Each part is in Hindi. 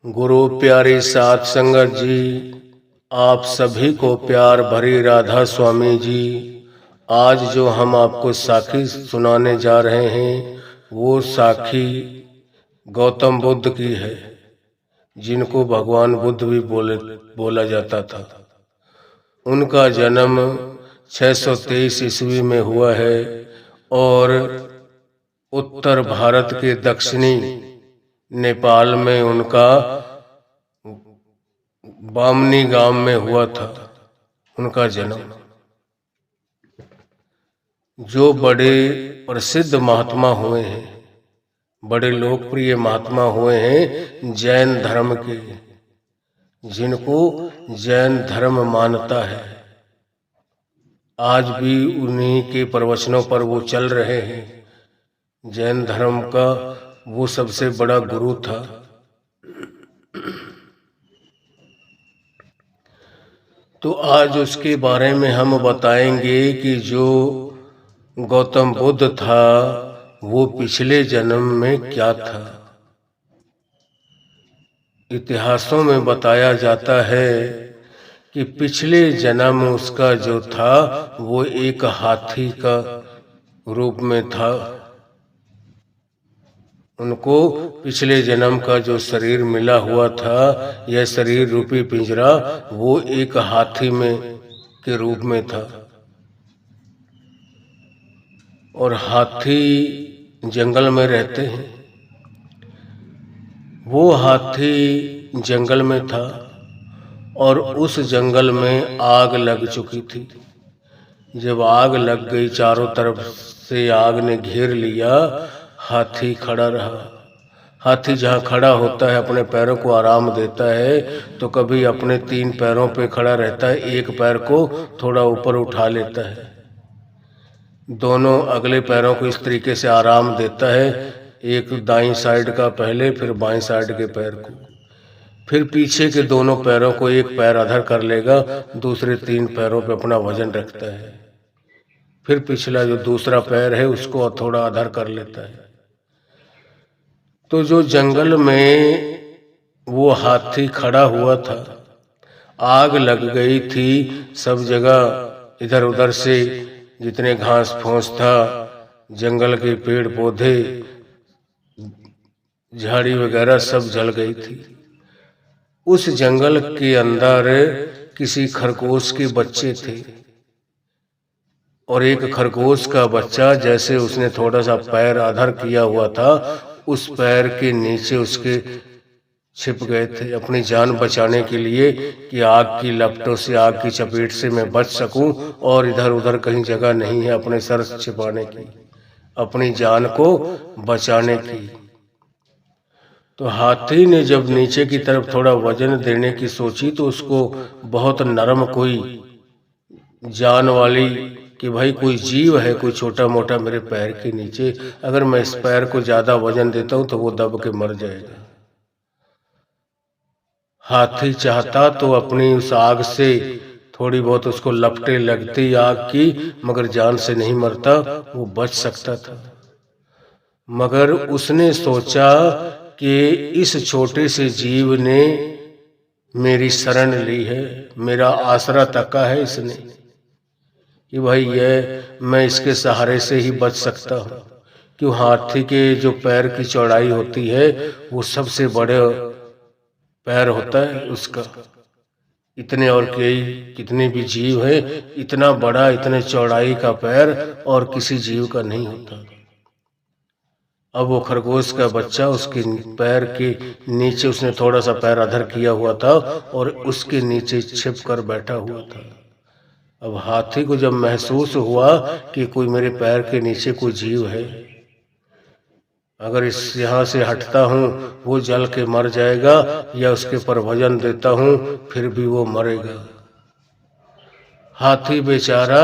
गुरु प्यारी साध संगत जी, आप सभी को प्यार भरी राधा स्वामी जी। आज जो हम आपको साखी सुनाने जा रहे हैं वो साखी गौतम बुद्ध की है, जिनको भगवान बुद्ध भी बोला जाता था। उनका जन्म 623 ईस्वी में हुआ है और उत्तर भारत के दक्षिणी नेपाल में उनका बामनी गांव में हुआ था उनका जन्म। जो बड़े प्रसिद्ध महात्मा हुए हैं, बड़े लोकप्रिय महात्मा हुए हैं जैन धर्म के, जिनको जैन धर्म मानता है, आज भी उन्हीं के प्रवचनों पर वो चल रहे हैं। जैन धर्म का वो सबसे बड़ा गुरु था। तो आज उसके बारे में हम बताएंगे कि जो गौतम बुद्ध था वो पिछले जन्म में क्या था। इतिहासों में बताया जाता है कि पिछले जन्म उसका जो था वो एक हाथी का रूप में था। उनको पिछले जन्म का जो शरीर मिला हुआ था, यह शरीर रूपी पिंजरा, वो एक हाथी में के रूप में था। और हाथी जंगल में रहते हैं। वो हाथी जंगल में था और उस जंगल में आग लग चुकी थी। जब आग लग गई, चारों तरफ से आग ने घेर लिया, हाथी खड़ा रहा। हाथी जहाँ खड़ा होता है अपने पैरों को आराम देता है, तो कभी अपने 3 पैरों पे खड़ा रहता है, एक पैर को थोड़ा ऊपर उठा लेता है, दोनों अगले पैरों को इस तरीके से आराम देता है, एक दाईं साइड का पहले, फिर बाईं साइड के पैर को, फिर पीछे के दोनों पैरों को एक पैर अधर कर लेगा, दूसरे 3 पैरों पे अपना वजन रखता है, फिर पिछला जो दूसरा पैर है उसको थोड़ा अधर कर लेता है। तो जो जंगल में वो हाथी खड़ा हुआ था, आग लग गई थी सब जगह, इधर उधर से जितने घास फूस था, जंगल के पेड़ पौधे, झाड़ी वगैरह सब जल गई थी। उस जंगल के अंदर किसी खरगोश के बच्चे थे और एक खरगोश का बच्चा, जैसे उसने थोड़ा सा पैर अधर किया हुआ था, उस पैर के नीचे उसके छिप गए थे अपनी जान बचाने के लिए, कि आग की लपटों से, आग की चपेट से मैं बच सकूं और इधर उधर कहीं जगह नहीं है अपने सर छिपाने की, अपनी जान को बचाने की। तो हाथी ने जब नीचे की तरफ थोड़ा वजन देने की सोची, तो उसको बहुत नरम कोई जान वाली, कि भाई कोई जीव है, कोई छोटा मोटा मेरे पैर के नीचे, अगर मैं इस पैर को ज्यादा वजन देता हूं तो वो दब के मर जाएगा। हाथी चाहता तो अपनी उस आग से थोड़ी बहुत उसको लपटें लगती आग की, मगर जान से नहीं मरता, वो बच सकता था। मगर उसने सोचा कि इस छोटे से जीव ने मेरी शरण ली है, मेरा आसरा तका है इसने, कि भाई मैं इसके सहारे से ही बच सकता हूँ। क्यों, हाथी के जो पैर की चौड़ाई होती है वो सबसे बड़े पैर होता है उसका। इतने और कितने भी जीव है, इतना बड़ा, इतने चौड़ाई का पैर और किसी जीव का नहीं होता। अब वो खरगोश का बच्चा उसके पैर के नीचे, उसने थोड़ा सा पैर अधर किया हुआ था और उसके नीचे छिप कर बैठा हुआ था। अब हाथी को जब महसूस हुआ कि कोई मेरे पैर के नीचे कोई जीव है, अगर इस यहाँ से हटता हूँ वो जल के मर जाएगा, या उसके पर वजन देता हूँ फिर भी वो मरेगा। हाथी बेचारा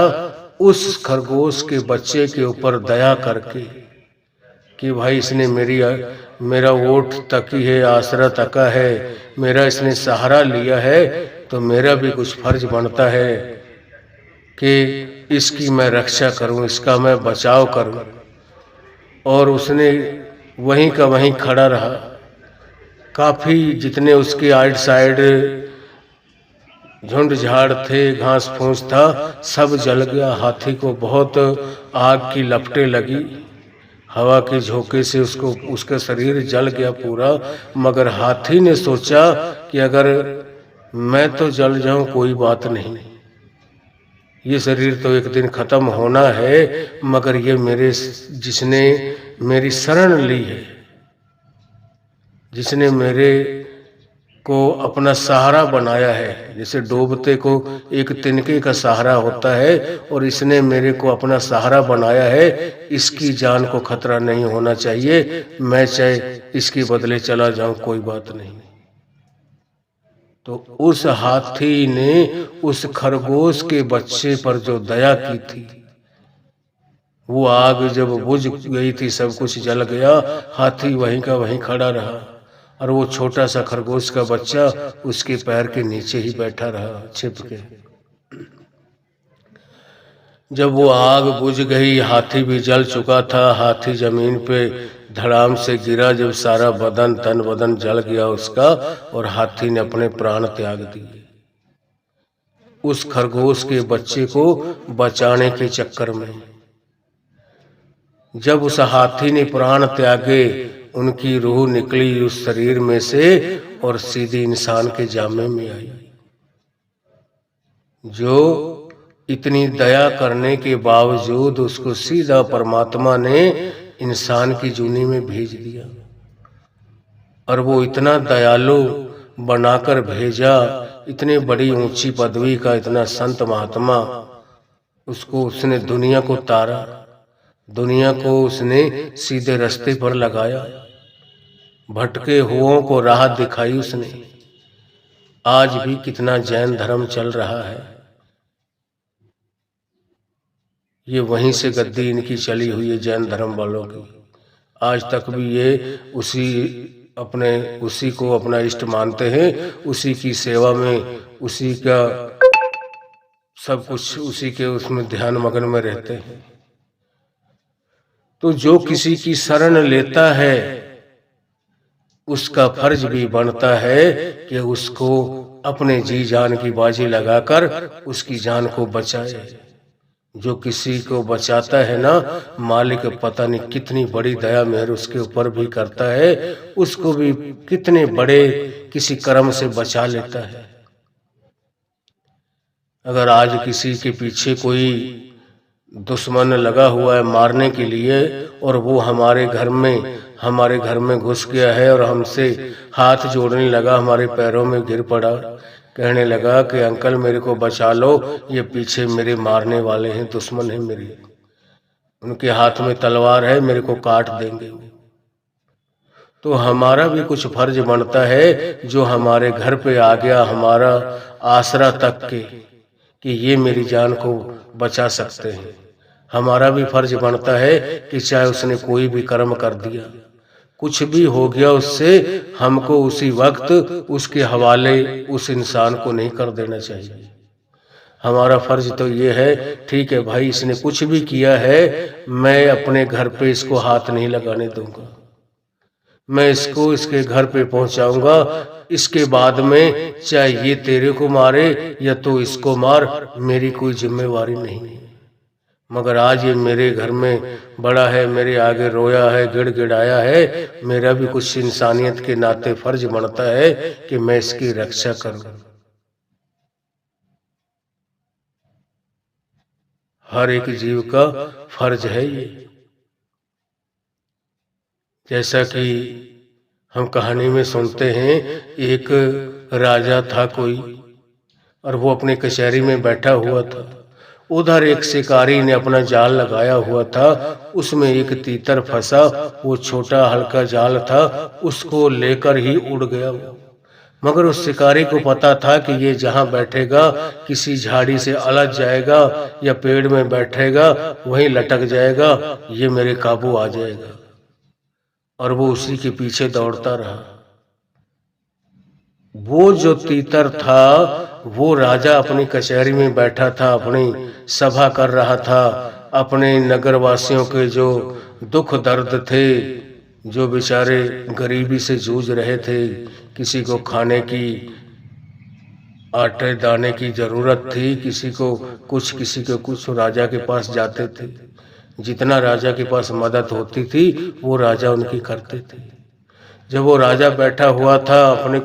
उस खरगोश के बच्चे के ऊपर दया करके, कि भाई इसने मेरा वोट तकी है, आसरा तका है, मेरा इसने सहारा लिया है, तो मेरा भी कुछ फर्ज बनता है कि इसकी मैं रक्षा करूं, इसका मैं बचाव करूं। और उसने वहीं का वहीं खड़ा रहा काफी जितने उसके आइड साइड झुंड झाड़ थे, घास फूस था, सब जल गया। हाथी को बहुत आग की लपटें लगी, हवा के झोंके से उसको उसका शरीर जल गया पूरा। मगर हाथी ने सोचा कि अगर मैं तो जल जाऊं कोई बात नहीं, ये शरीर तो एक दिन खत्म होना है, मगर ये मेरे जिसने मेरी शरण ली है, जिसने मेरे को अपना सहारा बनाया है, जैसे डूबते को एक तिनके का सहारा होता है, और इसने मेरे को अपना सहारा बनाया है, इसकी जान को खतरा नहीं होना चाहिए। मैं चाहे इसके बदले चला जाऊं कोई बात नहीं। तो उस हाथी ने उस खरगोश के बच्चे पर जो दया की थी, वो आग जब बुझ गई थी, सब कुछ जल गया, हाथी वहीं का वहीं खड़ा रहा, और वो छोटा सा खरगोश का बच्चा उसके पैर के नीचे ही बैठा रहा छिप के। जब वो आग बुझ गई, हाथी भी जल चुका था, हाथी जमीन पे धड़ाम से गिरा। जब सारा बदन तन बदन जल गया उसका, और हाथी ने अपने प्राण त्याग दिए उस खरगोश के बच्चे को बचाने के चक्कर में। जब उस हाथी ने प्राण त्यागे, उनकी रूह निकली उस शरीर में से और सीधी इंसान के जामे में आई। जो इतनी दया करने के बावजूद उसको सीधा परमात्मा ने इंसान की जूनी में भेज दिया, और वो इतना दयालु बनाकर भेजा, इतनी बड़ी ऊंची पदवी का इतना संत महात्मा, उसको उसने दुनिया को तारा, दुनिया को उसने सीधे रास्ते पर लगाया, भटके हुओं को राह दिखाई उसने। आज भी कितना जैन धर्म चल रहा है, ये वहीं से गद्दी इनकी चली हुई है जैन धर्म वालों की। आज तक भी ये उसी को अपना इष्ट मानते हैं, उसी की सेवा में, उसी का सब कुछ उसी के उसमें ध्यान मगन में रहते हैं। तो जो किसी की शरण लेता है, उसका फर्ज भी बनता है कि उसको अपने जी जान की बाजी लगाकर उसकी जान को बचाए। जो किसी को बचाता है ना, मालिक पता नहीं कितनी बड़ी दया मेहर उसके ऊपर भी करता है, उसको भी कितने बड़े किसी कर्म से बचा लेता है। अगर आज किसी के पीछे कोई दुश्मन लगा हुआ है मारने के लिए, और वो हमारे घर में घुस गया है और हमसे हाथ जोड़ने लगा, हमारे पैरों में गिर पड़ा, कहने लगा कि अंकल मेरे को बचा लो, ये पीछे मेरे मारने वाले हैं, दुश्मन हैं मेरे, उनके हाथ में तलवार है, मेरे को काट देंगे। तो हमारा भी कुछ फर्ज बनता है, जो हमारे घर पे आ गया, हमारा आसरा तक के कि ये मेरी जान को बचा सकते हैं। हमारा भी फर्ज बनता है कि चाहे उसने कोई भी कर्म कर दिया, कुछ भी हो गया उससे, हमको उसी वक्त उसके हवाले उस इंसान को नहीं कर देना चाहिए। हमारा फर्ज तो ये है, ठीक है भाई इसने कुछ भी किया है, मैं अपने घर पे इसको हाथ नहीं लगाने दूंगा, मैं इसको इसके घर पे पहुंचाऊंगा, इसके बाद में चाहे ये तेरे को मारे या तो इसको मार, मेरी कोई जिम्मेवारी नहीं है। मगर आज ये मेरे घर में बड़ा है, मेरे आगे रोया है, गिड़गिड़ाया है, मेरा भी कुछ इंसानियत के नाते फर्ज बनता है कि मैं इसकी रक्षा करूं। हर एक जीव का फर्ज है ये। जैसा कि हम कहानी में सुनते हैं, एक राजा था कोई, और वो अपनी कचहरी में बैठा हुआ था। उधर एक शिकारी ने अपना जाल लगाया हुआ था, उसमें एक तीतर फंसा, वो छोटा हल्का जाल था, उसको लेकर ही उड़ गया वो। मगर उस शिकारी को पता था कि ये जहां बैठेगा किसी झाड़ी से अलझ जाएगा, या पेड़ में बैठेगा वहीं लटक जाएगा, ये मेरे काबू आ जाएगा, और वो उसी के पीछे दौड़ता रहा। वो जो तीतर था, वो राजा अपनी कचहरी में बैठा था, अपनी सभा कर रहा था, अपने नगरवासियों के जो दुख दर्द थे, जो बेचारे गरीबी से जूझ रहे थे, किसी को खाने की आटे दाने की जरूरत थी, किसी को कुछ, राजा के पास जाते थे। जितना राजा के पास मदद होती थी वो राजा उनकी करते थे। जब वो राजा बैठा हुआ था अपने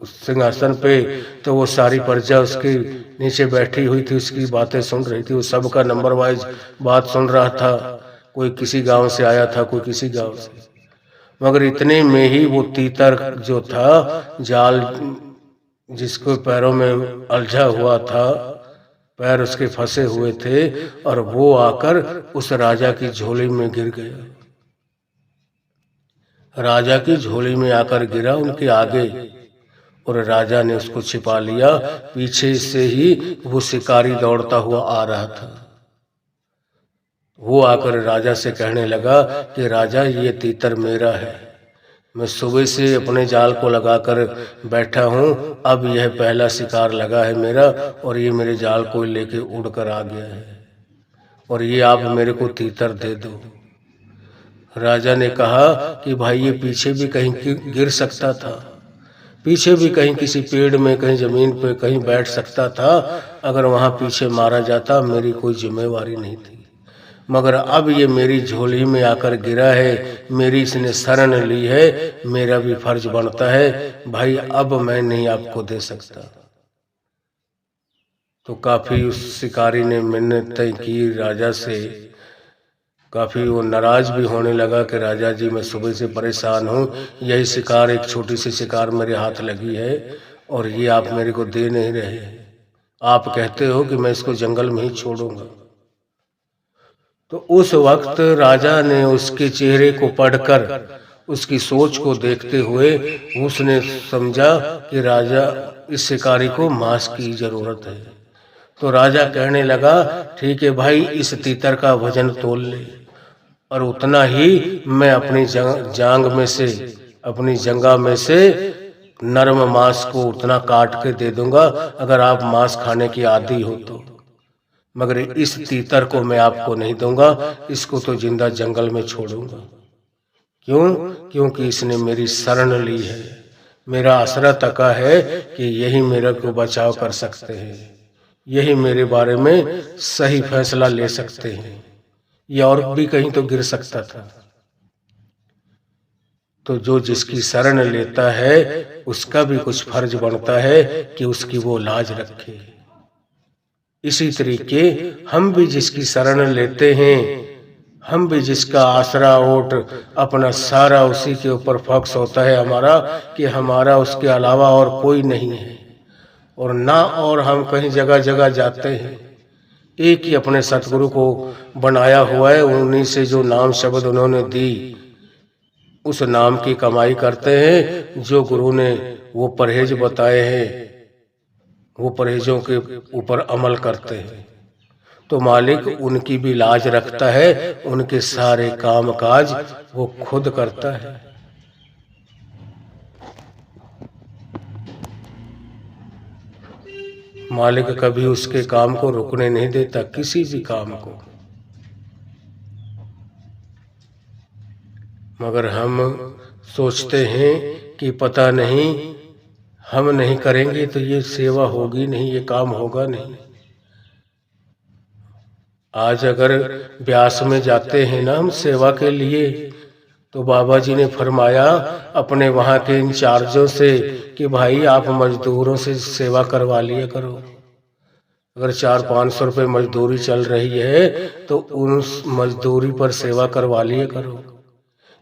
सिंहासन पे, तो वो सारी प्रजा उसके नीचे बैठी हुई थी, उसकी बातें सुन रही थी। वो सबका नंबर वाइज बात सुन रहा था। कोई किसी गांव से आया था, कोई किसी गांव से। मगर इतने में ही वो तीतर जो था, जाल जिसको पैरों में उलझा हुआ था, पैर उसके फंसे हुए थे, और वो आकर उस राजा की झोली में गिर गया। राजा की झोली में आकर गिरा उनके आगे, और राजा ने उसको छिपा लिया। पीछे से ही वो शिकारी दौड़ता हुआ आ रहा था। वो आकर राजा से कहने लगा कि राजा, ये तीतर मेरा है। मैं सुबह से अपने जाल को लगाकर बैठा हूँ, अब यह पहला शिकार लगा है मेरा, और ये मेरे जाल को लेके उड़कर आ गया है, और ये आप मेरे को तीतर दे दो। राजा ने कहा कि भाई, ये पीछे भी कहीं गिर सकता था, पीछे भी कहीं किसी पेड़ में, कहीं जमीन पे कहीं बैठ सकता था। अगर वहां पीछे मारा जाता मेरी कोई जिम्मेवारी नहीं थी, मगर अब ये मेरी झोली में आकर गिरा है, मेरी इसने शरण ली है, मेरा भी फर्ज बनता है भाई, अब मैं नहीं आपको दे सकता। तो काफी उस शिकारी ने मिन्नतें की राजा से, काफी वो नाराज भी होने लगा कि राजा जी, मैं सुबह से परेशान हूँ, यही शिकार, एक छोटी सी शिकार मेरे हाथ लगी है, और ये आप मेरे को दे नहीं रहे। आप कहते हो कि मैं इसको जंगल में ही छोड़ूंगा। तो उस वक्त राजा ने उसके चेहरे को पढ़कर, उसकी सोच को देखते हुए, उसने समझा कि राजा, इस शिकारी को मांस की जरूरत है। तो राजा कहने लगा, ठीक है भाई, इस तीतर का वजन तोल ले, और उतना ही मैं अपनी जांग में से, अपनी जंगा में से नरम मांस को उतना काट के दे दूंगा, अगर आप मांस खाने की आदी हो तो। मगर इस तीतर को मैं आपको नहीं दूंगा, इसको तो जिंदा जंगल में छोड़ूंगा। क्यों? क्योंकि इसने मेरी शरण ली है, मेरा आसरा तका है कि यही मेरे को बचाव कर सकते हैं, यही मेरे बारे में सही फैसला ले सकते हैं, या और भी कहीं तो गिर सकता था। तो जो जिसकी शरण लेता है उसका भी कुछ फर्ज बनता है कि उसकी वो लाज रखे। इसी तरीके हम भी जिसकी शरण लेते हैं, हम भी जिसका आसरा ओट अपना सारा उसी के ऊपर फोकस होता है हमारा, कि हमारा उसके अलावा और कोई नहीं है, और ना और हम कहीं जगह जगह जाते हैं। एक ही अपने सतगुरु को बनाया हुआ है, उन्हीं से जो नाम शब्द उन्होंने दी, उस नाम की कमाई करते हैं। जो गुरु ने वो परहेज बताए हैं, वो परहेजों के ऊपर अमल करते हैं, तो मालिक उनकी भी लाज रखता है, उनके सारे काम काज वो खुद करता है। मालिक कभी उसके काम को रुकने नहीं देता, किसी भी काम को। मगर हम सोचते हैं कि पता नहीं, हम नहीं करेंगे तो ये सेवा होगी नहीं, ये काम होगा नहीं। आज अगर ब्यास में जाते हैं ना हम सेवा के लिए, तो बाबा जी ने फरमाया अपने वहाँ के इंचार्जों से कि भाई आप मजदूरों से सेवा करवा लिया करो। अगर 400-500 रुपये मजदूरी चल रही है तो उन मजदूरी पर सेवा करवा लिया करो।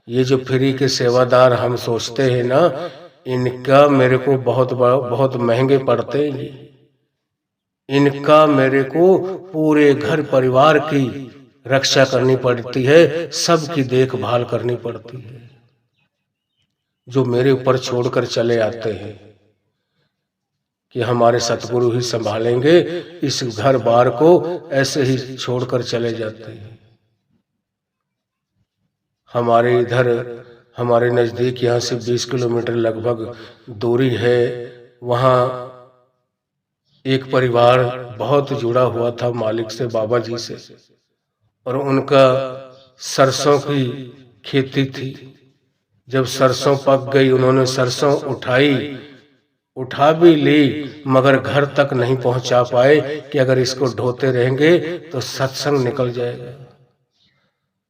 ये जो फ्री के सेवादार हम सोचते हैं ना, इनका मेरे को बहुत महंगे पड़ते हैं। इनका मेरे को पूरे घर परिवार की रक्षा करनी पड़ती है, सबकी देखभाल करनी पड़ती है। जो मेरे ऊपर छोड़कर चले आते हैं कि हमारे सतगुरु ही संभालेंगे, इस घर बार को ऐसे ही छोड़कर चले जाते हैं। हमारे इधर, हमारे नजदीक यहाँ से 20 किलोमीटर लगभग दूरी है, वहाँ एक परिवार बहुत जुड़ा हुआ था मालिक से, बाबा जी से, और उनका सरसों की खेती थी। जब सरसों पक गई, उन्होंने सरसों उठा भी ली, मगर घर तक नहीं पहुंचा पाए कि अगर इसको ढोते रहेंगे तो सत्संग निकल जाएगा।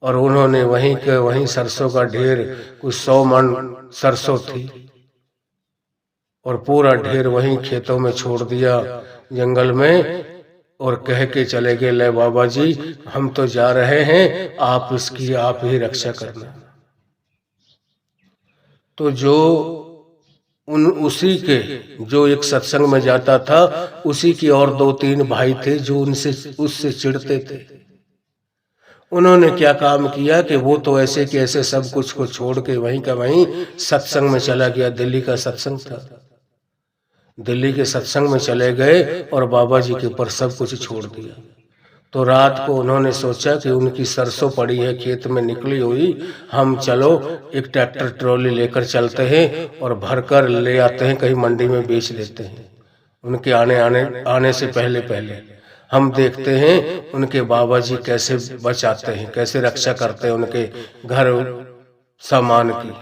और उन्होंने वहीं सरसों का ढेर, कुछ 100 मन सरसों थी, और पूरा ढेर वहीं खेतों में छोड़ दिया जंगल में, और कह के चले गए, ले बाबा जी हम तो जा रहे हैं, आप ही रक्षा करना। तो उसी के जो एक सत्संग में जाता था, उसी की और 2-3 भाई थे जो उससे चिढ़ते थे। उन्होंने क्या काम किया कि वो तो ऐसे के ऐसे सब कुछ को छोड़ के वहीं का वहीं सत्संग में चला गया। दिल्ली का सत्संग था, दिल्ली के सत्संग में चले गए और बाबा जी के ऊपर सब कुछ छोड़ दिया। तो रात को उन्होंने सोचा कि उनकी सरसों पड़ी है खेत में निकली हुई, हम चलो एक ट्रैक्टर ट्रॉली लेकर चलते हैं और भरकर ले आते हैं, कहीं मंडी में बेच देते हैं। उनके आने से पहले हम देखते हैं उनके बाबा जी कैसे बचाते हैं, कैसे रक्षा करते हैं उनके घर सामान की।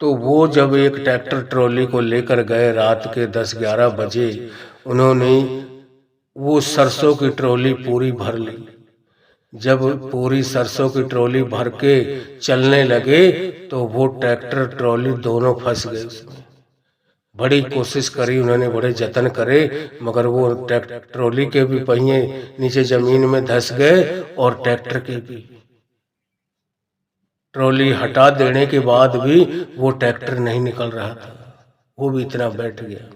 तो वो जब एक ट्रैक्टर ट्रॉली को लेकर गए रात के 10-11 बजे, उन्होंने वो सरसों की ट्रॉली पूरी भर ली। जब पूरी सरसों की ट्रॉली भर के चलने लगे तो वो ट्रैक्टर ट्रॉली दोनों फंस गए उसमें। बड़ी कोशिश करी उन्होंने, बड़े जतन करे, मगर वो ट्रॉली के भी पहिए नीचे जमीन में धंस गए और ट्रैक्टर के भी। ट्रॉली हटा देने के बाद भी वो ट्रैक्टर नहीं निकल रहा था, वो भी इतना बैठ गया।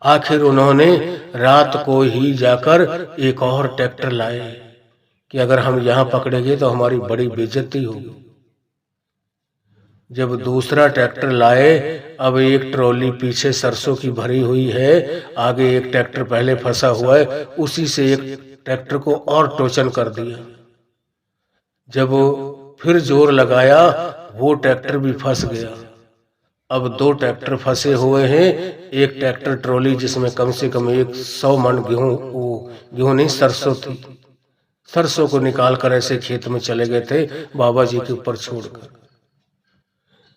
आखिर उन्होंने रात को ही जाकर एक और ट्रैक्टर लाए कि अगर हम यहाँ पकड़ेंगे तो हमारी बड़ी बेइज्जती होगी। जब दूसरा ट्रैक्टर लाए, अब एक ट्रॉली पीछे सरसों की भरी हुई है, आगे एक ट्रैक्टर पहले फंसा हुआ है, उसी से एक ट्रैक्टर को और टोचन कर दिया। जब फिर जोर लगाया, वो ट्रैक्टर भी फंस गया। अब 2 ट्रैक्टर फंसे हुए हैं। एक ट्रैक्टर ट्रॉली जिसमें कम से कम 100 मन गेहूं नहीं सरसों थी, सरसों को निकाल कर ऐसे खेत में चले गए थे बाबा जी के ऊपर छोड़कर।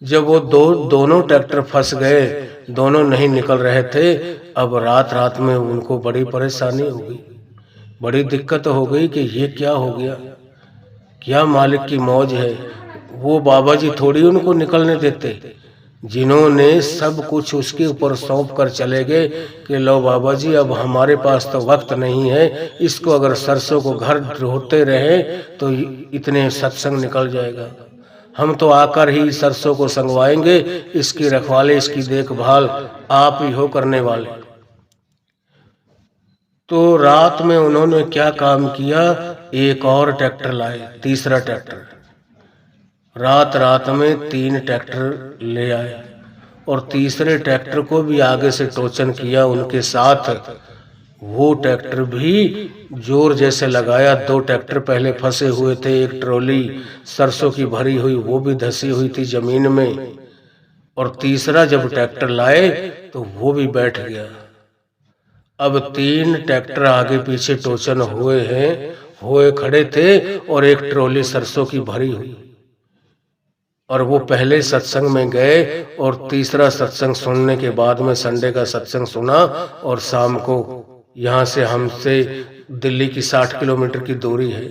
जब वो दोनों ट्रैक्टर फंस गए, दोनों नहीं निकल रहे थे, अब रात में उनको बड़ी परेशानी हो गई, बड़ी दिक्कत हो गई कि ये क्या हो गया, क्या मालिक की मौज है। वो बाबा जी थोड़ी उनको निकलने देते, जिन्होंने सब कुछ उसके ऊपर सौंप कर चले गए कि लो बाबा जी अब हमारे पास तो वक्त नहीं है, इसको अगर सरसों को घर ढोते रहे तो इतने सत्संग निकल जाएगा, हम तो आकर ही सरसों को संगवाएंगे, इसकी रखवाली इसकी देखभाल आप ही हो करने वाले। तो रात में उन्होंने क्या काम किया, एक और ट्रैक्टर लाए, तीसरा ट्रैक्टर। रात में 3 ट्रैक्टर ले आए और तीसरे ट्रैक्टर को भी आगे से टोचन किया उनके साथ। वो ट्रैक्टर भी जोर जैसे लगाया। 2 ट्रैक्टर पहले फंसे हुए थे, एक ट्रॉली सरसों की भरी हुई वो भी धसी हुई थी जमीन में, और तीसरा जब ट्रैक्टर लाए तो वो भी बैठ गया। अब 3 ट्रैक्टर आगे पीछे टोचन हुए खड़े थे और एक ट्रॉली सरसों की भरी हुई। और वो पहले सत्संग में गए और तीसरा सत्संग सुनने के बाद में संडे का सत्संग सुना, और शाम को यहाँ से हमसे दिल्ली की 60 किलोमीटर की दूरी है,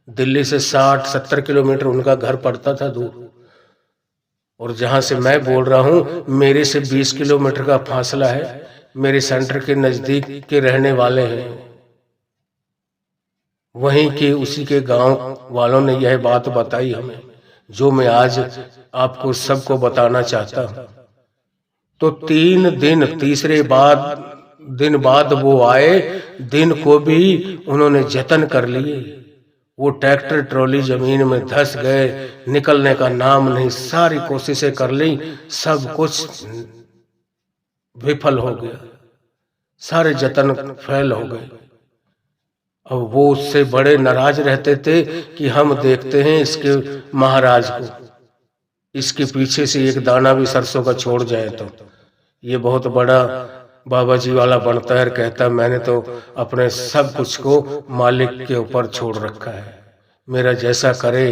दिल्ली से 60-70 किलोमीटर उनका घर पड़ता था दूर, और जहाँ से मैं बोल रहा हूँ मेरे से 20 किलोमीटर का फासला है। मेरे सेंटर के नजदीक के रहने वाले हैं, वहीं के उसी के गांव वालों ने यह बात बताई हमें, जो मैं आज आपको सबको बताना चाहता हूं। तो 3 दिन तीसरे दिन बाद वो आए, दिन को भी उन्होंने जतन कर लिए। वो ट्रैक्टर ट्रॉली जमीन में धंस गए, निकलने का नाम नहीं, सारी कोशिशें कर ली, सब कुछ विफल हो गया, सारे जतन फेल हो गए। अब वो उससे बड़े नाराज रहते थे कि हम देखते हैं इसके महाराज को, इसके पीछे से एक दाना भी सरसों का छोड़ जाए तो ये बहुत बड़ा बाबा जी वाला बनता है। कहता मैंने तो अपने सब कुछ को मालिक के ऊपर छोड़ रखा है, मेरा जैसा करे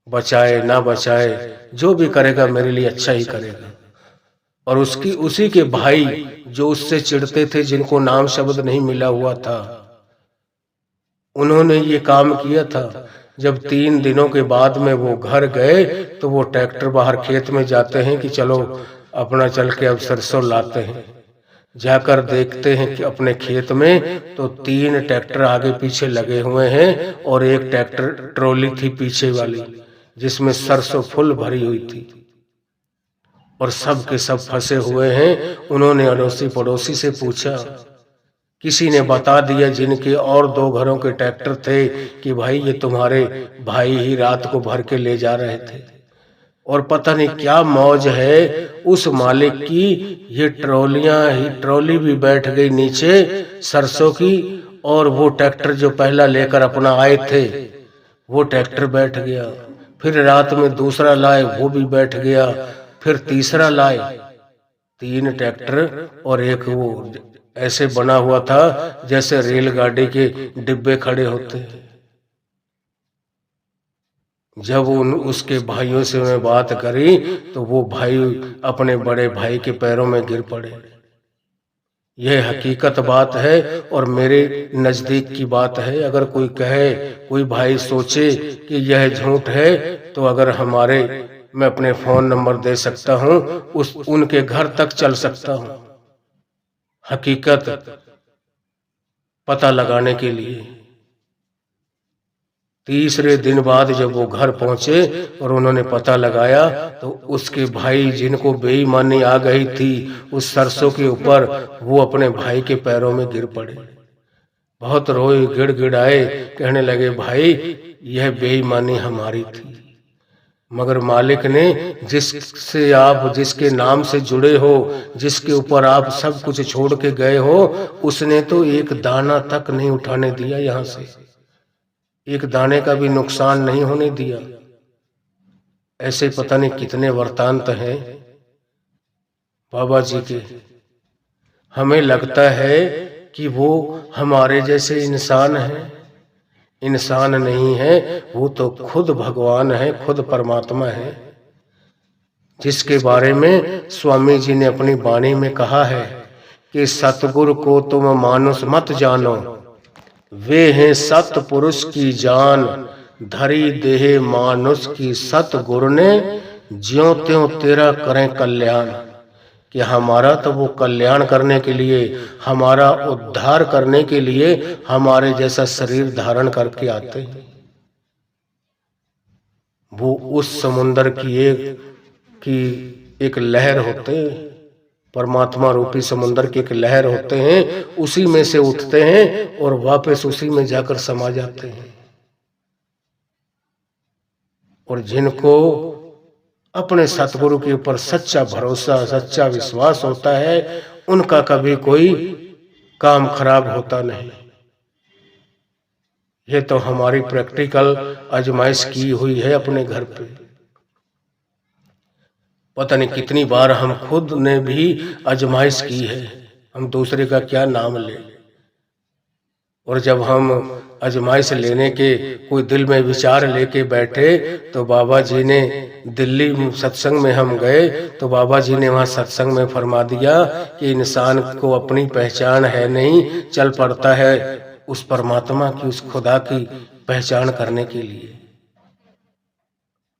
बचाए ना बचाए, जो भी करेगा मेरे लिए अच्छा ही करेगा। और उसी के भाई जो उससे चिढ़ते थे, जिनको नाम शब्द नहीं मिला हुआ था, उन्होंने ये काम किया था। जब 3 दिनों के बाद में वो घर गए तो वो ट्रैक्टर बाहर खेत में जाते हैं कि चलो अपना चल के अब सरसों लाते हैं। जाकर देखते हैं कि अपने खेत में तो 3 ट्रैक्टर आगे पीछे लगे हुए हैं और एक ट्रैक्टर ट्रॉली थी पीछे वाली, जिसमें सरसों फुल भरी हुई थी, और सब के सब फंसे हुए हैं। उन्होंने अड़ोसी पड़ोसी से पूछा, किसी ने बता दिया जिनके और 2 घरों के ट्रैक्टर थे कि भाई ये तुम्हारे भाई ही रात को भर के ले जा रहे थे। और पता नहीं क्या मौज है उस मालिक की, ये ट्रॉली भी बैठ गई नीचे सरसों की, और वो ट्रैक्टर जो पहला लेकर अपना आए थे वो ट्रैक्टर बैठ गया। फिर रात में दूसरा लाए, वो भी बैठ गया। फिर तीसरा लाए, 3 ट्रैक्टर और एक वो ऐसे बना हुआ था जैसे रेलगाड़ी के डिब्बे खड़े होते हैं। जब उसके भाइयों से मैं बात करी तो वो भाई अपने बड़े भाई के पैरों में गिर पड़े। यह हकीकत बात है और मेरे नजदीक की बात है। अगर कोई कहे, कोई भाई सोचे कि यह झूठ है, तो अगर मैं अपने फोन नंबर दे सकता हूं, उनके घर तक चल सकता हूं हकीकत पता लगाने के लिए। तीसरे दिन बाद जब वो घर पहुंचे और उन्होंने पता लगाया तो उसके भाई, जिनको बेईमानी आ गई थी उस सरसों के ऊपर, वो अपने भाई के पैरों में गिर पड़े। बहुत रोए, गिड़गिड़ाए, कहने लगे, भाई यह बेईमानी हमारी थी, मगर मालिक ने जिसके नाम से जुड़े हो, जिसके ऊपर आप सब कुछ छोड़ के गए हो, उसने तो एक दाना तक नहीं उठाने दिया, यहां से एक दाने का भी नुकसान नहीं होने दिया। ऐसे पता नहीं कितने वृतांत हैं बाबा जी के। हमें लगता है कि वो हमारे जैसे इंसान हैं, इंसान नहीं है, वो तो खुद भगवान है, खुद परमात्मा है, जिसके बारे में स्वामी जी ने अपनी वाणी में कहा है कि सतगुरु को तुम मानुष मत जानो, वे हैं सतपुरुष की जान, धरी देह मानुष की सतगुरु ने, ज्यों त्यों तेरा करें कल्याण। कि हमारा तो वो कल्याण करने के लिए, हमारा उद्धार करने के लिए हमारे जैसा शरीर धारण करके आते हैं। वो उस समुंदर की एक लहर होते हैं, परमात्मा रूपी समुंदर की एक लहर होते हैं, उसी में से उठते हैं और वापस उसी में जाकर समा जाते हैं। और जिनको अपने सतगुरु के ऊपर सच्चा भरोसा, सच्चा विश्वास होता है, उनका कभी कोई काम खराब होता नहीं। ये तो हमारी प्रैक्टिकल आजमाइश की हुई है अपने घर पे। पता नहीं कितनी बार हम खुद ने भी आजमाइश की है, हम दूसरे का क्या नाम ले। और जब हम आजमाइश लेने के कोई दिल में विचार लेके बैठे तो बाबा जी ने, दिल्ली सत्संग में हम गए तो बाबा जी ने वहाँ सत्संग में फरमा दिया कि इंसान को अपनी पहचान है नहीं, चल पड़ता है उस परमात्मा की, उस खुदा की पहचान करने के लिए।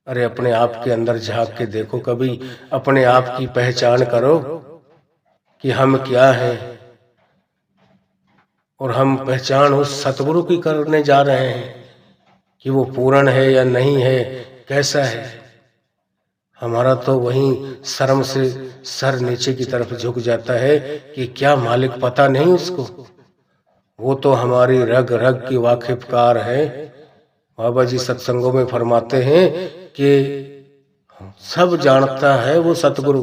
अरे अपने आप के अंदर झांक के देखो, कभी अपने आप की पहचान करो कि हम क्या हैं। और हम पहचान उस सतगुरु की करने जा रहे हैं कि वो पूर्ण है या नहीं है, कैसा है। हमारा तो वहीं शर्म से सर नीचे की तरफ झुक जाता है कि क्या मालिक पता नहीं उसको, वो तो हमारी रग रग की वाकिफकार है। बाबा जी सत्संगों में फरमाते हैं कि सब जानता है वो सतगुरु।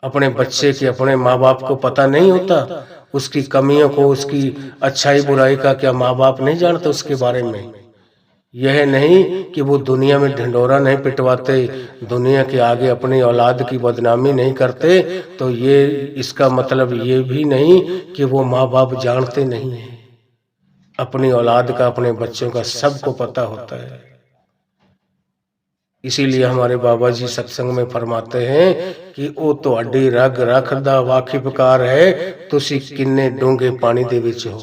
अपने बच्चे के, अपने माँ बाप को पता नहीं होता, उसकी कमियों को, उसकी अच्छाई बुराई का क्या माँ बाप नहीं जानते उसके बारे में। यह नहीं कि वो दुनिया में ढिंडोरा नहीं पिटवाते, दुनिया के आगे अपनी औलाद की बदनामी नहीं करते, तो ये इसका मतलब ये भी नहीं कि वो माँ बाप जानते नहीं है। अपनी औलाद का, अपने बच्चों का सबको पता होता है। इसीलिए हमारे बाबा जी सत्संग में फरमाते हैं कि ओ ਤੁਹਾਡੀ रग रख दा वाकिफकार है, तुसी किन्ने डूंगे पानी दे विच हो।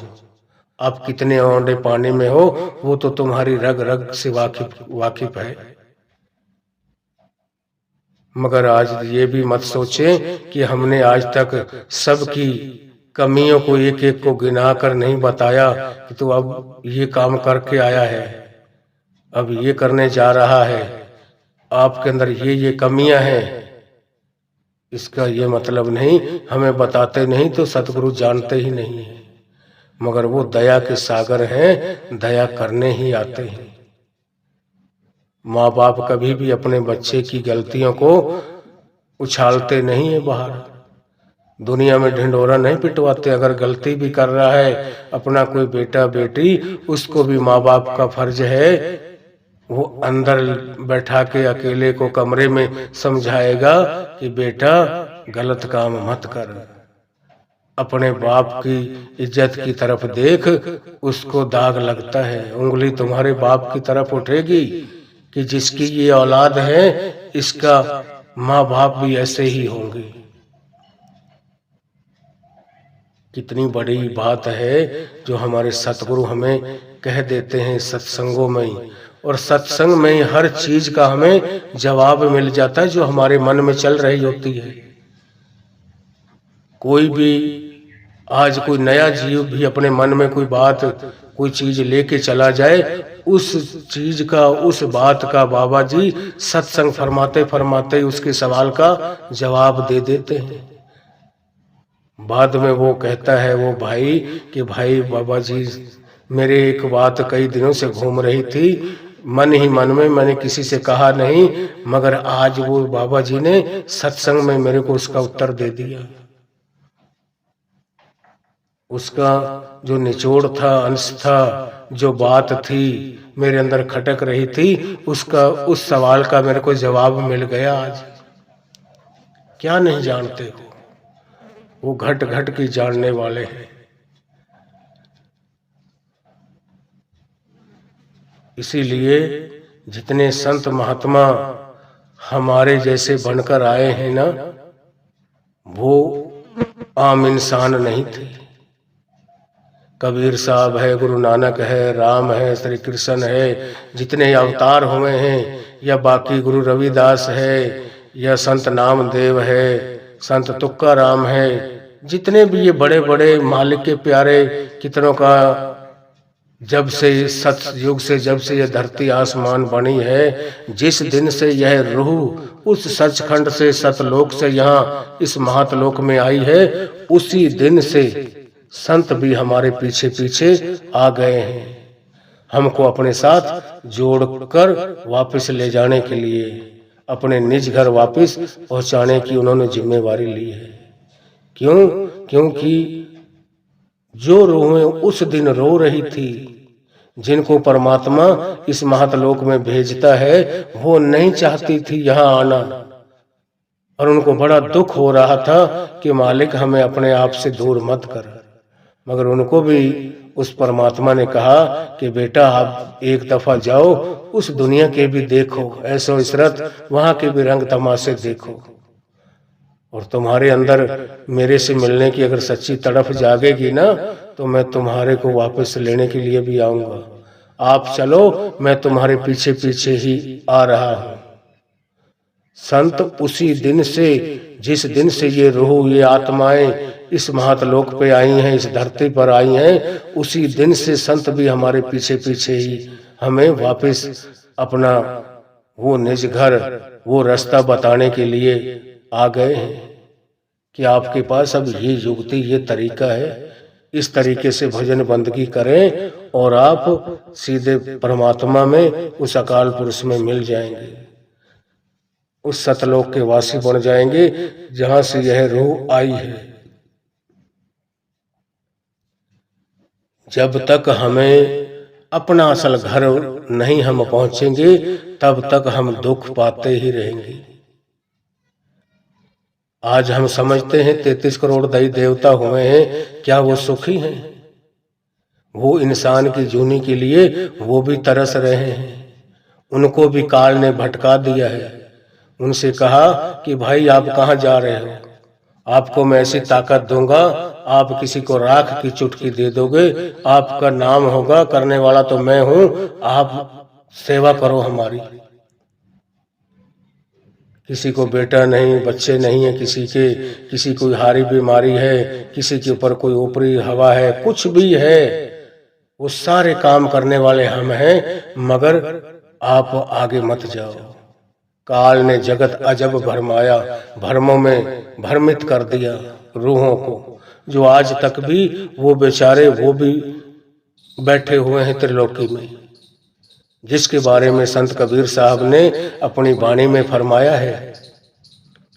आप कितने औंधे पानी में हो, वो तो तुम्हारी रग रग से वाकिफ है। मगर आज ये भी मत सोचे कि हमने आज तक सबकी कमियों को एक एक को गिना कर नहीं बताया कि तू अब ये काम करके आया है, अब ये करने जा रहा है, आपके अंदर ये कमियां हैं। इसका ये मतलब नहीं हमें बताते नहीं तो सतगुरु जानते ही नहीं है, मगर वो दया के सागर हैं, दया करने ही आते हैं। माँ बाप कभी भी अपने बच्चे की गलतियों को उछालते नहीं है बाहर, दुनिया में ढिंढोरा नहीं पिटवाते। अगर गलती भी कर रहा है अपना कोई बेटा बेटी, उसको भी माँ बाप का फर्ज है वो अंदर बैठा के अकेले को कमरे में समझाएगा कि बेटा गलत काम मत कर, अपने बाप की इज्जत की तरफ देख, उसको दाग लगता है। उंगली तुम्हारे बाप की तरफ उठेगी कि जिसकी ये औलाद है इसका माँ बाप भी ऐसे ही होंगे। कितनी बड़ी बात है जो हमारे सतगुरु हमें कह देते हैं सत्संगों में, और सत्संग में हर चीज का हमें जवाब मिल जाता है जो हमारे मन में चल रही होती है। कोई भी आज कोई नया जीव भी अपने मन में कोई बात कोई चीज लेके चला जाए, उस चीज का उस बात का बाबा जी सत्संग फरमाते फरमाते उसके सवाल का जवाब दे देते हैं। बाद में वो कहता है वो भाई कि भाई बाबा जी मेरे एक बात कई दिनों से घूम रही थी मन ही मन में, मैंने किसी से कहा नहीं, मगर आज वो बाबा जी ने सत्संग में मेरे को उसका उत्तर दे दिया। उसका जो निचोड़ था, अंश था, जो बात थी मेरे अंदर खटक रही थी, उसका उस सवाल का मेरे को जवाब मिल गया। आज क्या नहीं जानते हो, वो घट घट की जानने वाले हैं। इसीलिए जितने संत महात्मा हमारे जैसे बनकर आए हैं ना, वो आम इंसान नहीं थे। कबीर साहब है, गुरु नानक है, राम है, श्री कृष्ण है, जितने अवतार हुए हैं, या बाकी गुरु रविदास है, या संत नामदेव है, संत तुकाराम है, जितने भी ये बड़े बड़े मालिक के प्यारे कितनों का जब से सतयुग से जब से यह धरती आसमान बनी है, जिस दिन से यह रूह उस सचखंड से सतलोक से यहाँ इस महातलोक में आई है, उसी दिन से संत भी हमारे पीछे पीछे आ गए हैं, हमको अपने साथ जोड़कर वापस ले जाने के लिए, अपने निज घर वापस पहुंचाने की उन्होंने जिम्मेवारी ली है। क्यों? क्योंकि जो रूहें उस दिन रो रही थी, जिनको परमात्मा इस महातलोक में भेजता है, वो नहीं चाहती थी यहाँ आना, और उनको बड़ा दुख हो रहा था कि मालिक हमें अपने आप से दूर मत कर। मगर उनको भी उस परमात्मा ने कहा कि बेटा आप एक दफा जाओ, उस दुनिया के भी देखो, ऐसो इसरत वहां के भी रंग तमाशे देखो, और तुम्हारे अंदर मेरे से मिलने की अगर सच्ची तड़फ जागेगी ना, तो मैं तुम्हारे को वापस लेने के लिए भी आऊंगा। आप चलो, मैं तुम्हारे पीछे पीछे ही आ रहा हूं। संत उसी दिन से, जिस दिन से ये रूह ये आत्माएं इस महातलोक पे आई हैं, इस धरती पर आई हैं, उसी दिन से संत भी हमारे पीछे पीछे ही हमें वापस अपना वो निज घर, वो रास्ता बताने के लिए आ गए हैं कि आपके पास अब ये युक्ति, ये तरीका है, इस तरीके से भजन बंदगी करें और आप सीधे परमात्मा में उस अकाल पुरुष में मिल जाएंगे, उस सतलोक के वासी बन जाएंगे जहां से यह रूह आई है। जब तक हमें अपना असल घर नहीं हम पहुंचेंगे, तब तक हम दुख पाते ही रहेंगे। आज हम समझते हैं 33 करोड़ दैव देवता हुए हैं, क्या वो सुखी हैं? वो इंसान की जूनी के लिए वो भी तरस रहे हैं, उनको भी काल ने भटका दिया है। उनसे कहा कि भाई आप कहाँ जा रहे हो, आपको मैं ऐसी ताकत दूंगा, आप किसी को राख की चुटकी दे दोगे, आपका नाम होगा, करने वाला तो मैं हूं, आप सेवा करो हमारी। किसी को बेटा नहीं, बच्चे नहीं है किसी के, किसी को हारी बीमारी है, किसी के ऊपर कोई ऊपरी हवा है, कुछ भी है, वो सारे काम करने वाले हम हैं, मगर आप आगे मत जाओ। काल ने जगत अजब भरमाया, भ्रमों में भ्रमित कर दिया रूहों को, जो आज तक भी वो बेचारे वो भी बैठे हुए हैं त्रिलोकी में, जिसके बारे में संत कबीर साहब ने अपनी वाणी में फरमाया है।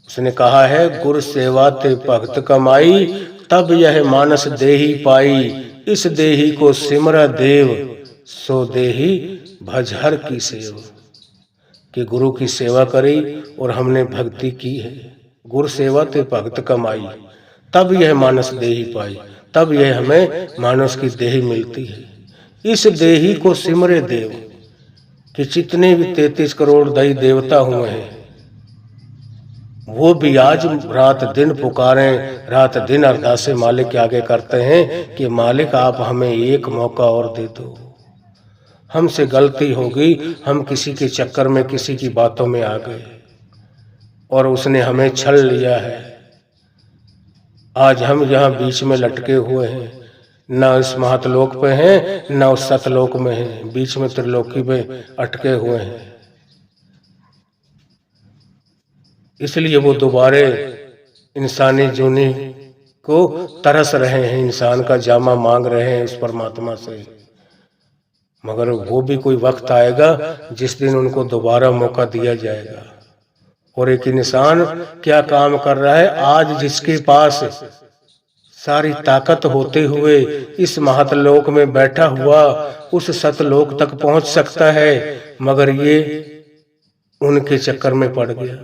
उसने कहा है, गुर सेवा ते भक्त कमाई, तब यह मानस देही पाई, इस देही को सिमरा देव, सो देही भजहर की सेव। कि गुरु की सेवा करी और हमने भक्ति की है, गुरु सेवा ते भक्त कमाई, तब यह मानस देही पाई, तब यह हमें मानस की देही मिलती है। इस देही को सिमरे देव, कि जितने भी 33 करोड़ दई देवता हुए हैं, वो भी आज रात दिन पुकारें, रात दिन अरदासें मालिक के आगे करते हैं कि मालिक आप हमें एक मौका और दे दो, हमसे गलती होगी, हम किसी के चक्कर में किसी की बातों में आ गए और उसने हमें छल लिया है। आज हम यहाँ बीच में लटके हुए हैं, न इस महतलोक पे हैं, न उस सतलोक में हैं, बीच में त्रिलोकी में अटके हुए हैं। इसलिए वो दोबारे इंसानी जूनी को तरस रहे हैं, इंसान का जामा मांग रहे हैं उस परमात्मा से, मगर वो भी कोई वक्त आएगा जिस दिन उनको दोबारा मौका दिया जाएगा। और एक इंसान क्या काम कर रहा है, आज जिसके पास सारी ताकत होते हुए इस महतलोक में बैठा हुआ उस सतलोक तक पहुंच सकता है, मगर ये उनके चक्कर में पड़ गया,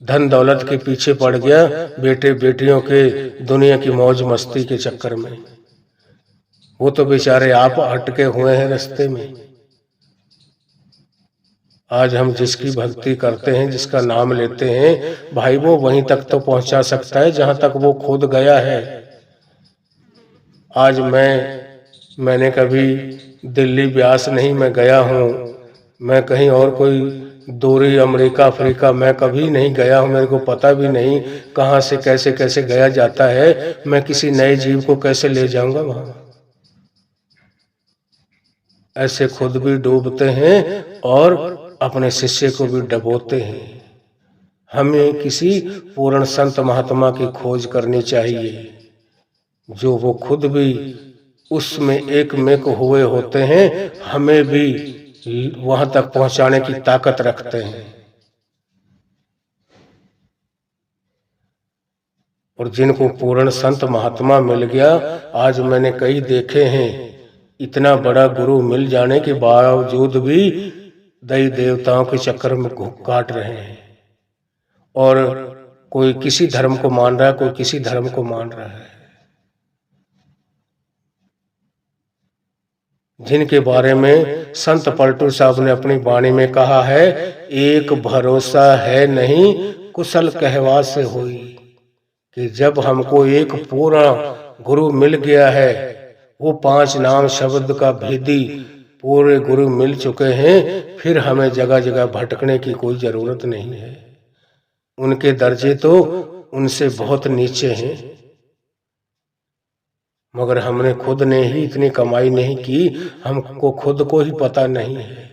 धन दौलत के पीछे पड़ गया, बेटे बेटियों के दुनिया की मौज मस्ती के चक्कर में। वो तो बेचारे आप अटके हुए हैं रास्ते में। आज हम जिसकी भक्ति करते हैं, जिसका नाम लेते हैं, भाई वो वहीं तक तो पहुंचा सकता है जहां तक वो खुद गया है। आज मैंने कभी दिल्ली ब्यास नहीं मैं गया हूँ, मैं कहीं और कोई दूरी अमेरिका अफ्रीका मैं कभी नहीं गया हूँ, मेरे को पता भी नहीं कहाँ से कैसे कैसे गया जाता है, मैं किसी नए जीव को कैसे ले जाऊंगा वहां। ऐसे खुद भी डूबते हैं और अपने शिष्य को भी डबोते हैं। हमें किसी पूर्ण संत महात्मा की खोज करनी चाहिए, जो वो खुद भी उसमें एकमेक हुए होते हैं, हमें भी वहां तक पहुंचाने की ताकत रखते हैं। और जिनको पूर्ण संत महात्मा मिल गया, आज मैंने कई देखे हैं, इतना बड़ा गुरु मिल जाने के बावजूद भी दैव देवताओं के चक्कर में काट रहे हैं, और कोई किसी धर्म को मान रहा है, कोई किसी धर्म को मान रहा है। जिनके बारे में संत पलटू साहब ने अपनी वाणी में कहा है, एक भरोसा है नहीं कुशल कहवा से हुई, कि जब हमको एक पूरा गुरु मिल गया है, वो 5 नाम शब्द का भेदी पूरे गुरु मिल चुके हैं, फिर हमें जगह जगह भटकने की कोई जरूरत नहीं है। उनके दर्जे तो उनसे बहुत नीचे हैं, मगर हमने खुद ने ही इतनी कमाई नहीं की, हमको खुद को ही पता नहीं है।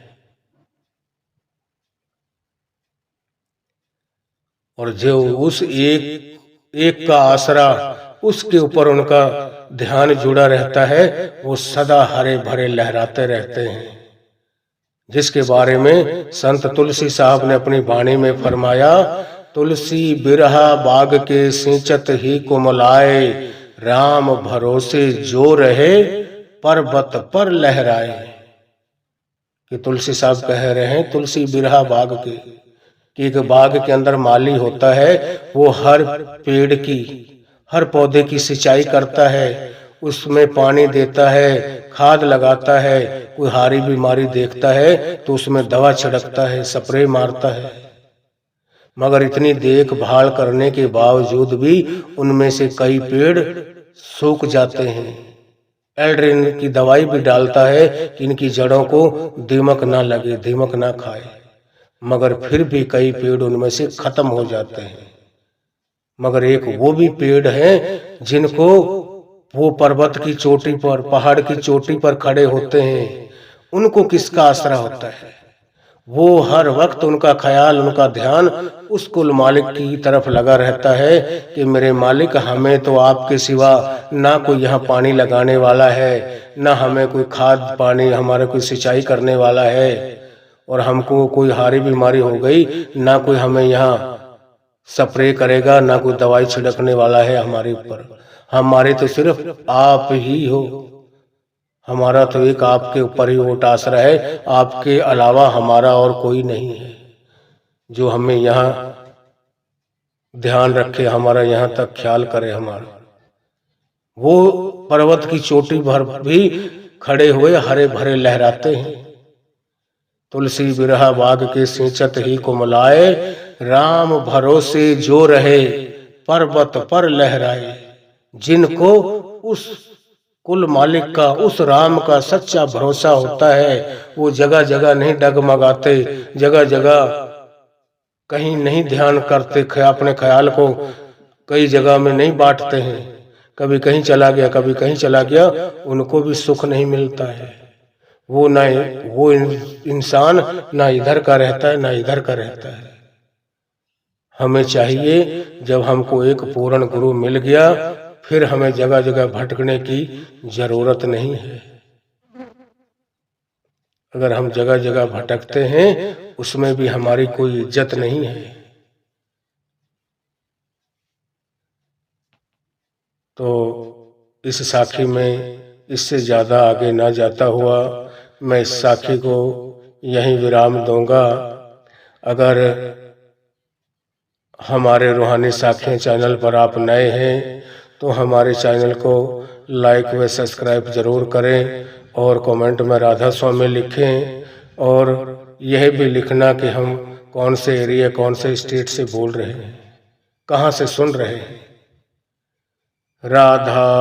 और जो उस एक का आसरा, उसके ऊपर उनका ध्यान जुड़ा रहता है, वो सदा हरे भरे लहराते रहते हैं। जिसके बारे में संत तुलसी साहब ने अपनी वाणी में फरमाया, तुलसी बिरहा बाग के सिंचत ही कुमलाए, राम भरोसे जो रहे पर्वत पर लहराए। कि तुलसी साहब कह रहे हैं, तुलसी बिरहा बाग के, कि एक बाग के अंदर माली होता है, वो हर पेड़ की हर पौधे की सिंचाई करता है, उसमें पानी देता है, खाद लगाता है, कोई हारी बीमारी देखता है तो उसमें दवा छिड़कता है, स्प्रे मारता है। मगर इतनी देखभाल करने के बावजूद भी उनमें से कई पेड़ सूख जाते हैं। एल्ड्रिन की दवाई भी डालता है कि इनकी जड़ों को दीमक ना लगे, दीमक ना खाए, मगर फिर भी कई पेड़ उनमें से खत्म हो जाते हैं। मगर एक वो भी पेड़ हैं जिनको वो पर्वत की चोटी पर, पहाड़ की चोटी पर खड़े होते हैं, उनको किसका आसरा होता है? वो हर वक्त उनका ख्याल, उनका ध्यान उस कुल मालिक की तरफ लगा रहता है कि मेरे मालिक, हमें तो आपके सिवा ना कोई यहाँ पानी लगाने वाला है, ना हमें कोई खाद पानी, हमारे कोई सिंचाई करने वाला है, और हमको कोई हारी बीमारी हो गई, ना कोई हमें यहाँ स्प्रे करेगा, ना कोई दवाई छिड़कने वाला है हमारे ऊपर। हमारे तो सिर्फ आप ही हो, हमारा तो एक आपके ऊपर ही वोट आसरा है, आपके अलावा हमारा और कोई नहीं है जो हमें यहाँ ध्यान रखे, हमारा यहाँ तक ख्याल करे हमारा। वो पर्वत की चोटी पर भी खड़े हुए हरे भरे लहराते हैं। तुलसी बिरहा बाग के सिंचत ही कुमलाए, राम भरोसे जो रहे पर्वत पर लहराए। जिनको उस कुल मालिक का, उस राम का सच्चा भरोसा होता है, वो जगह जगह नहीं डगमगाते, जगह जगह कहीं नहीं ध्यान करते, अपने ख्याल को कई जगह में नहीं बांटते हैं, कभी कहीं चला गया, कभी कहीं चला गया, उनको भी सुख नहीं मिलता है। वो ना वो इंसान ना इधर का रहता है, ना इधर का रहता है। हमें चाहिए, जब हमको एक पूर्ण गुरु मिल गया, फिर हमें जगह जगह भटकने की जरूरत नहीं है। अगर हम जगह जगह भटकते हैं, उसमें भी हमारी कोई इज्जत नहीं है। तो इस साखी में इससे ज्यादा आगे ना जाता हुआ मैं इस साखी को यहीं विराम दूंगा। अगर हमारे रूहानी साखियाँ चैनल पर आप नए हैं तो हमारे चैनल को लाइक व सब्सक्राइब जरूर करें, और कमेंट में राधा स्वामी लिखें, और यह भी लिखना कि हम कौन से एरिया, कौन से स्टेट से बोल रहे हैं, कहाँ से सुन रहे हैं। राधा